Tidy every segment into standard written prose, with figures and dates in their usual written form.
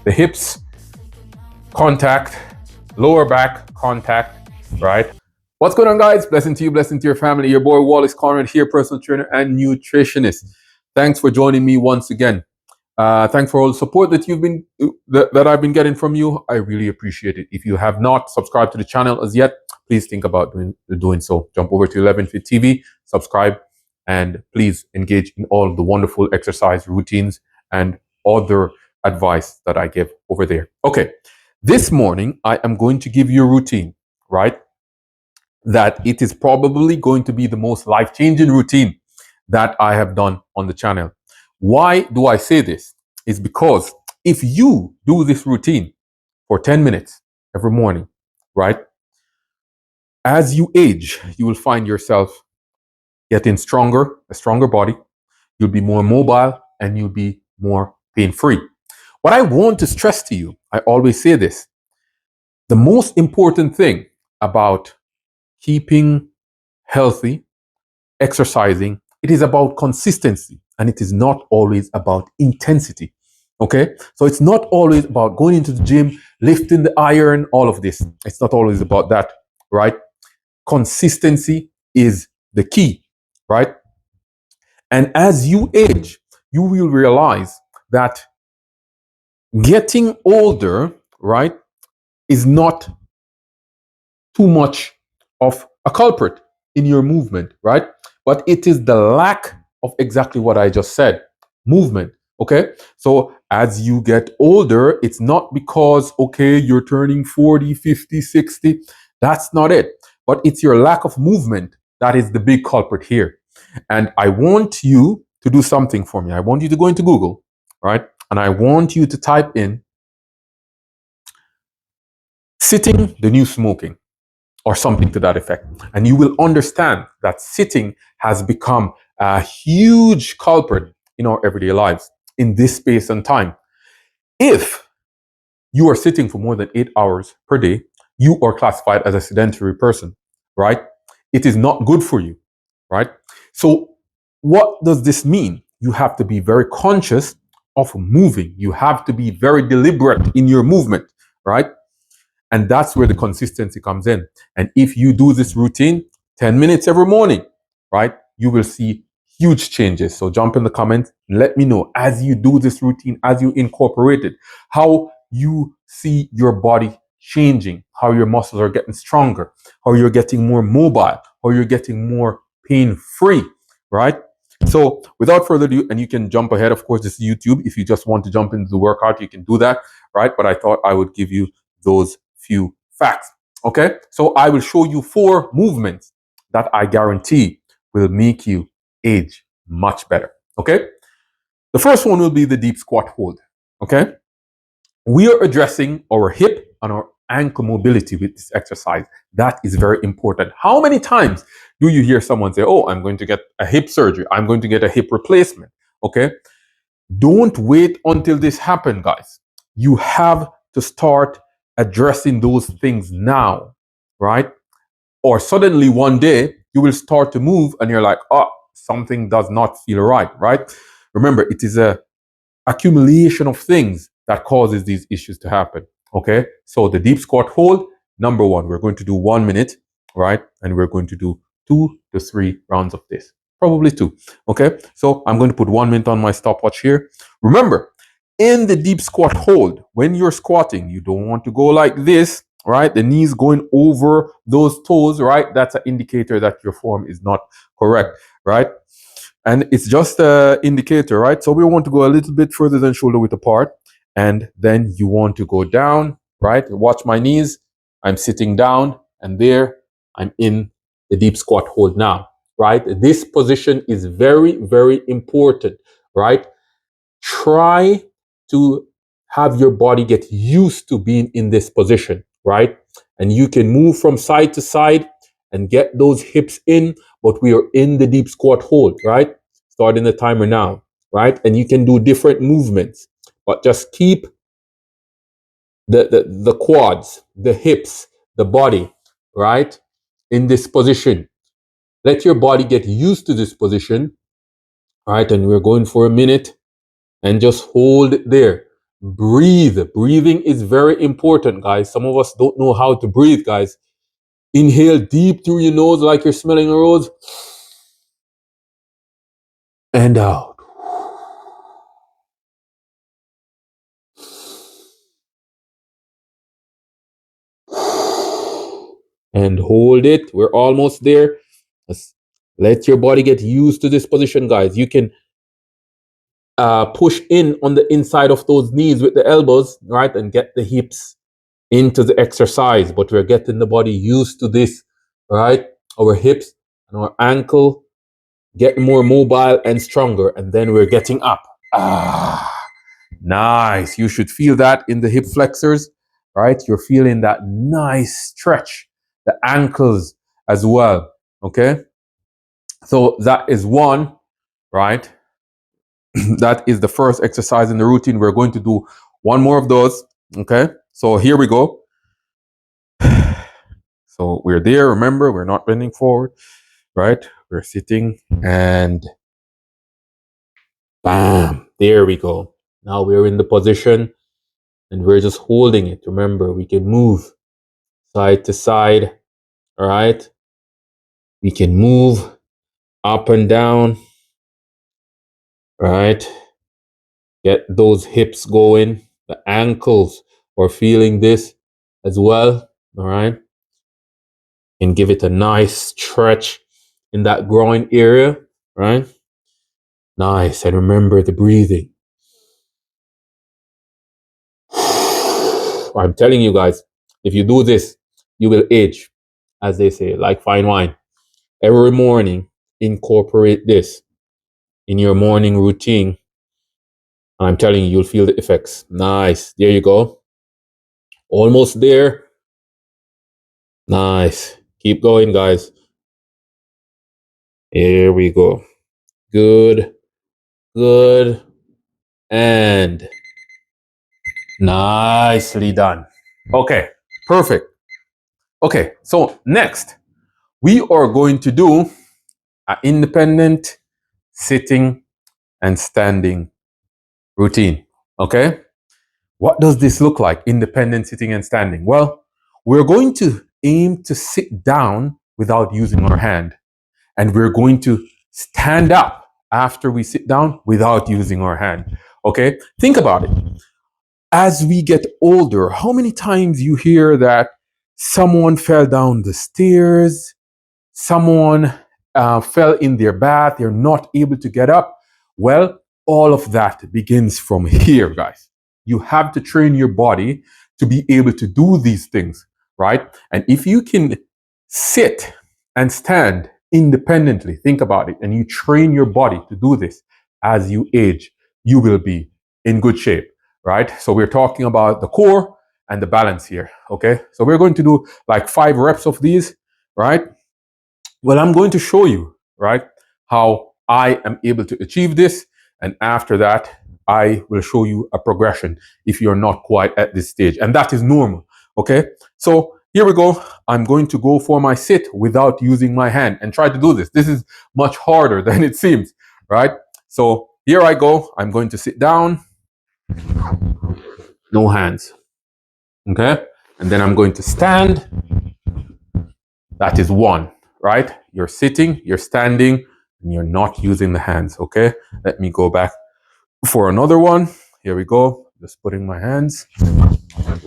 the hips contact, lower back contact, right? What's going on, guys? Blessing to you, blessing to your family. Your boy Wallace Conrad here, personal trainer and nutritionist. Thanks for joining me once again. Thanks for all the support that that I've been getting from you. I really appreciate it. If you have not subscribed to the channel as yet, please think about doing so. Jump over to 11 Fit TV, subscribe, and please engage in all the wonderful exercise routines and other advice that I give over there. Okay, this morning I am going to give you a routine, right? That it is probably going to be the most life-changing routine that I have done on the channel. Why do I say this? It's because if you do this routine for 10 minutes every morning, right? As you age, you will find yourself getting stronger, a stronger body. You'll be more mobile and you'll be more pain-free. What I want to stress to you, I always say this, the most important thing about keeping healthy, exercising, it is about consistency and it is not always about intensity. Okay? So it's not always about going into the gym, lifting the iron, all of this. It's not always about that, right? Consistency is the key, right? And as you age, you will realize that getting older, right, is not too much of a culprit in your movement, right? But it is the lack of exactly what I just said, movement. Okay. So as you get older, it's not because, okay, you're turning 40, 50, 60. That's not it. But it's your lack of movement that is the big culprit here. And I want you to do something for me. I want you to go into Google, right? And I want you to type in sitting the new smoking, or something to that effect. And you will understand that sitting has become a huge culprit in our everyday lives in this space and time. If you are sitting for more than 8 hours per day, you are classified as a sedentary person, right? It is not good for you, right? So what does this mean? You have to be very conscious of moving. You have to be very deliberate in your movement, right? And that's where the consistency comes in. And if you do this routine 10 minutes every morning, right, you will see huge changes. So jump in the comments, let me know as you do this routine, as you incorporate it, how you see your body changing, how your muscles are getting stronger, how you're getting more mobile, how you're getting more pain free, right? So without further ado, and you can jump ahead, of course, this is YouTube. If you just want to jump into the workout, you can do that, right? But I thought I would give you those few facts. Okay, so I will show you 4 movements that I guarantee will make you age much better. Okay, the first one will be the deep squat hold. Okay, we are addressing our hip and our ankle mobility with this exercise. That is very important. How many times do you hear someone say, oh, I'm going to get a hip surgery, I'm going to get a hip replacement? Okay, don't wait until this happens, guys. You have to start addressing those things now, right? Or suddenly one day you will start to move and you're like, oh, something does not feel right, right? Remember, it is a accumulation of things that causes these issues to happen. Okay, so the deep squat hold, number 1, we're going to do 1 minute, right? And we're going to do 2 to 3 rounds of this, probably 2. Okay, so I'm going to put 1 minute on my stopwatch here. Remember, in the deep squat hold, when you're squatting, you don't want to go like this, right? The knees going over those toes, right? That's an indicator that your form is not correct, right? And it's just an indicator, right? So we want to go a little bit further than shoulder width apart. And then you want to go down, right? Watch my knees. I'm sitting down and there I'm in the deep squat hold now, right? This position is very, very important, right? Try to have your body get used to being in this position, right? And you can move from side to side and get those hips in, but we are in the deep squat hold, right? Starting the timer now, right? And you can do different movements, but just keep the quads, the hips, the body, right? In this position. Let your body get used to this position, right? And we're going for a minute and just hold it there. breathe. Breathing is very important, guys. Some of us don't know how to breathe, guys. Inhale deep through your nose like you're smelling a rose. And out. And hold it. We're almost there. Just let your body get used to this position, guys. You can push in on the inside of those knees with the elbows, right? And get the hips into the exercise. But we're getting the body used to this, right? Our hips and our ankle getting more mobile and stronger. And then we're getting up. Nice. You should feel that in the hip flexors, right? You're feeling that nice stretch, the ankles as well. Okay. So that is one, right? That is the first exercise in the routine. We're going to do one more of those. Okay. So here we go. So we're there. Remember, we're not bending forward, right? We're sitting and bam, there we go. Now we're in the position and we're just holding it. Remember, we can move side to side, all right? We can move up and down, all right? Get those hips going. The ankles are feeling this as well, all right? And give it a nice stretch in that groin area, right? Nice. And remember the breathing. I'm telling you guys, if you do this, you will age, as they say, like fine wine. Every morning, incorporate this in your morning routine. And I'm telling you, you'll feel the effects. Nice. There you go. Almost there. Nice. Keep going, guys. Here we go. Good. Good. And nicely done. Okay. Perfect. Okay. So next, we are going to do an independent sitting and standing routine. Okay. What does this look like? Independent sitting and standing. Well, we're going to aim to sit down without using our hand. And we're going to stand up after we sit down without using our hand. Okay? Think about it. As we get older, how many times you hear that someone fell down the stairs, someone fell in their bath, they're not able to get up? Well, all of that begins from here, guys. You have to train your body to be able to do these things, right? And if you can sit and stand independently, think about it, and you train your body to do this as you age, you will be in good shape, right? So we're talking about the core and the balance here, okay? So we're going to do like 5 reps of these, right? Well, I'm going to show you, right, how I am able to achieve this. And after that, I will show you a progression if you're not quite at this stage. And that is normal. Okay. So here we go. I'm going to go for my sit without using my hand and try to do this. This is much harder than it seems, right? So here I go. I'm going to sit down. No hands. Okay. And then I'm going to stand. That is 1, right? You're sitting, you're standing, and you're not using the hands, okay? Let me go back for another one. Here we go. Just putting my hands,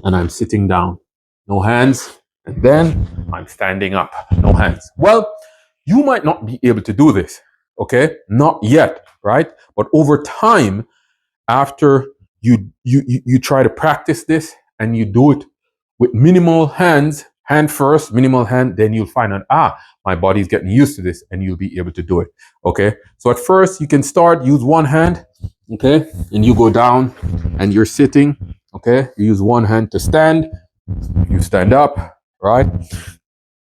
and I'm sitting down. No hands. And then I'm standing up. No hands. Well, you might not be able to do this, okay? Not yet, right? But over time, after you try to practice this and you do it with minimal hands, hand first, minimal hand, then you'll find out, my body's getting used to this, and you'll be able to do it. Okay. So at first you can start, use one hand, okay, and you go down and you're sitting, okay. You use one hand to stand, you stand up, right?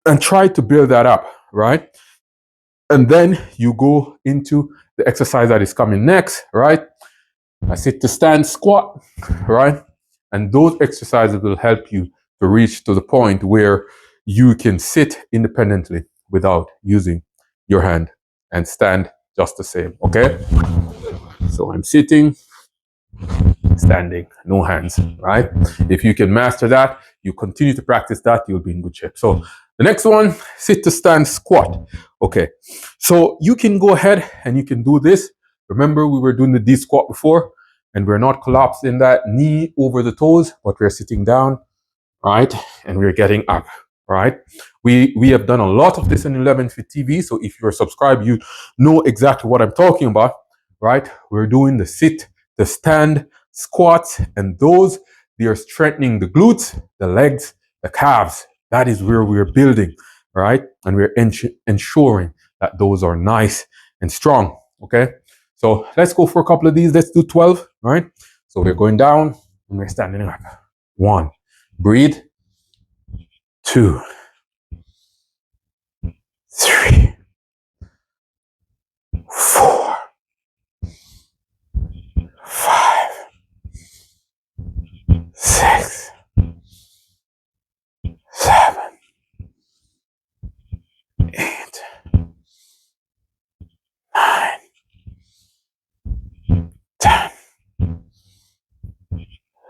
And try to build that up, right? And then you go into the exercise that is coming next, right? I sit to stand squat, right? And those exercises will help you to reach to the point where you can sit independently without using your hand and stand just the same, okay? So I'm sitting, standing, no hands, right? If you can master that, you continue to practice that, you'll be in good shape. So the next one, sit to stand squat. Okay, so you can go ahead and you can do this. Remember, we were doing the D squat before, and we're not collapsing that knee over the toes, but we're sitting down, right? And we're getting up, right? We have done a lot of this in 11 Fit TV. So if you're subscribed, you know exactly what I'm talking about, right? We're doing the sit, the stand, squats, and those, they are strengthening the glutes, the legs, the calves. That is where we're building, right? And we're ensuring that those are nice and strong, okay? So let's go for a couple of these. Let's do 12, right? So we're going down and we're standing up. 1, breathe. 2, 3, 4, 5, 6, 7, 8, 9, 10,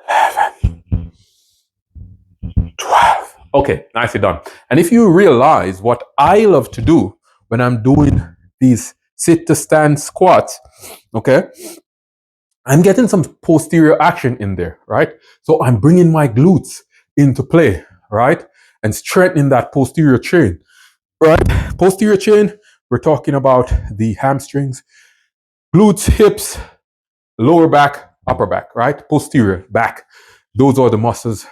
11, 12. Okay, nicely done. And if you realize what I love to do when I'm doing these sit to stand squats, okay, I'm getting some posterior action in there, right? So I'm bringing my glutes into play, right? And strengthening that posterior chain, right? Posterior chain, we're talking about the hamstrings, glutes, hips, lower back, upper back, right? Posterior, back. Those are the muscles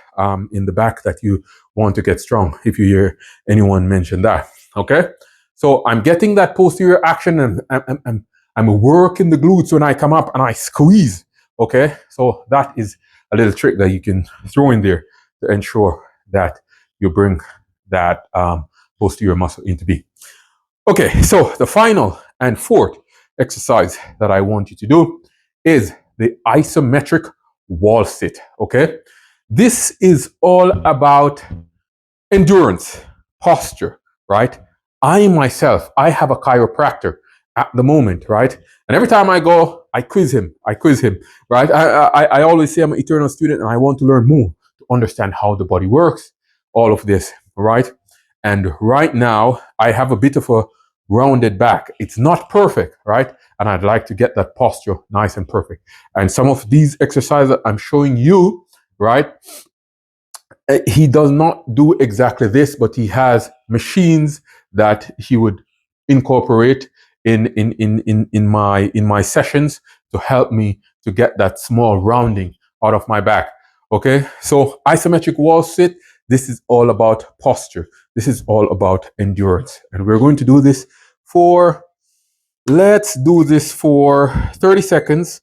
in the back that you want to get strong, if you hear anyone mention that, okay? So I'm getting that posterior action, and I'm working the glutes when I come up and I squeeze, okay? So that is a little trick that you can throw in there to ensure that you bring that posterior muscle into being. Okay, so the final and fourth exercise that I want you to do is the isometric wall sit, okay? This is all about endurance, posture, right? I myself, I have a chiropractor at the moment, right? And every time I go, I quiz him, right? I always say I'm an eternal student and I want to learn more to understand how the body works, all of this, right? And right now, I have a bit of a rounded back. It's not perfect, right? And I'd like to get that posture nice and perfect. And some of these exercises I'm showing you, right? He does not do exactly this, but he has machines that he would incorporate in my sessions to help me to get that small rounding out of my back. Okay, so isometric wall sit. This is all about posture. This is all about endurance, and we're going to do this for. Let's do this for 30 seconds.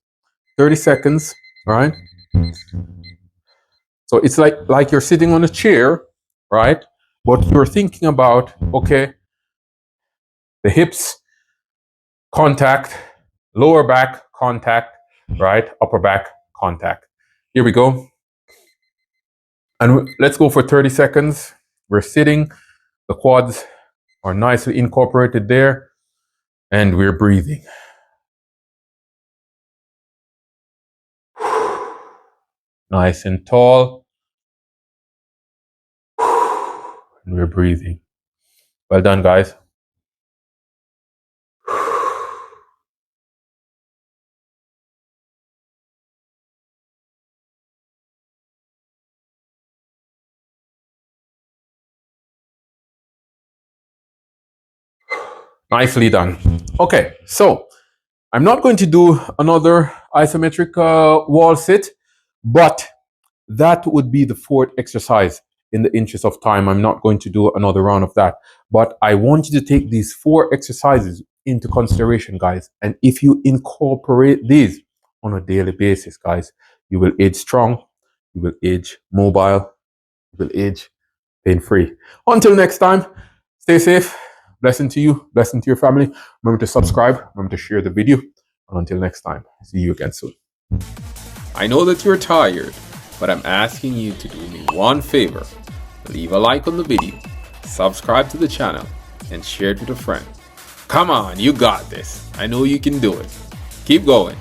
30 seconds, right? So it's like you're sitting on a chair, right? But you're thinking about, okay, the hips, contact, lower back, contact, right? Upper back, contact. Here we go. And let's go for 30 seconds. We're sitting, the quads are nicely incorporated there, and we're breathing. Nice and tall. And we're breathing. Well done, guys. Nicely done. Okay, so I'm not going to do another isometric wall sit, but that would be the fourth exercise. In the interest of time, I'm not going to do another round of that. But I want you to take these 4 exercises into consideration, guys. And if you incorporate these on a daily basis, guys, you will age strong, you will age mobile, you will age pain-free. Until next time, stay safe. Blessing to you, blessing to your family. Remember to subscribe, remember to share the video. And until next time, see you again soon. I know that you're tired, but I'm asking you to do me one favor. Leave a like on the video, subscribe to the channel, and share it with a friend. Come on, you got this. I know you can do it. Keep going.